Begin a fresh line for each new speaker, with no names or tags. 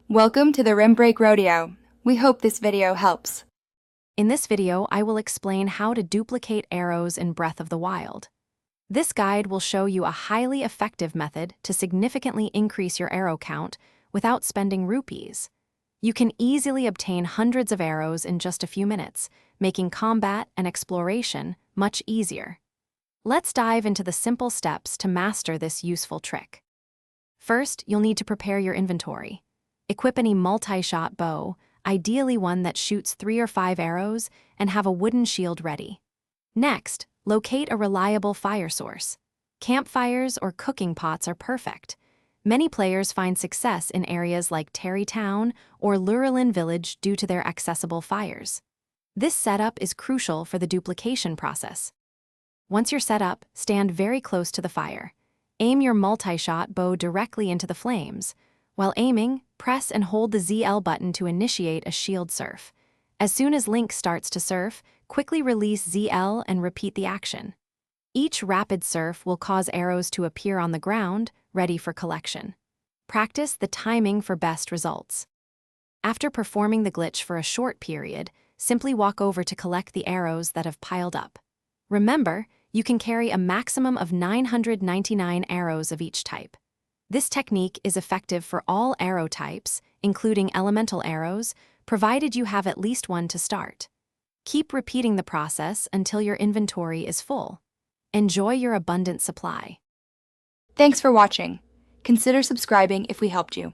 Welcome to the Rim Break Rodeo. We hope this video helps.
In this video, I will explain how to duplicate arrows in Breath of the Wild. This guide will show you a highly effective method to significantly increase your arrow count without spending rupees. You can easily obtain hundreds of arrows in just a few minutes, making combat and exploration much easier. Let's dive into the simple steps to master this useful trick. First, you'll need to prepare your inventory. Equip any multi-shot bow, ideally one that shoots 3 or 5 arrows, and have a wooden shield ready. Next, locate a reliable fire source. Campfires or cooking pots are perfect. Many players find success in areas like Terrytown or Lurelin Village due to their accessible fires. This setup is crucial for the duplication process. Once you're set up, stand very close to the fire. Aim your multi-shot bow directly into the flames. While aiming, press and hold the ZL button to initiate a shield surf. As soon as Link starts to surf, quickly release ZL and repeat the action. Each rapid surf will cause arrows to appear on the ground, ready for collection. Practice the timing for best results. After performing the glitch for a short period, simply walk over to collect the arrows that have piled up. Remember, you can carry a maximum of 999 arrows of each type. This technique is effective for all arrow types, including elemental arrows, provided you have at least one to start. Keep repeating the process until your inventory is full. Enjoy your abundant supply.
Thanks for watching. Consider subscribing if we helped you.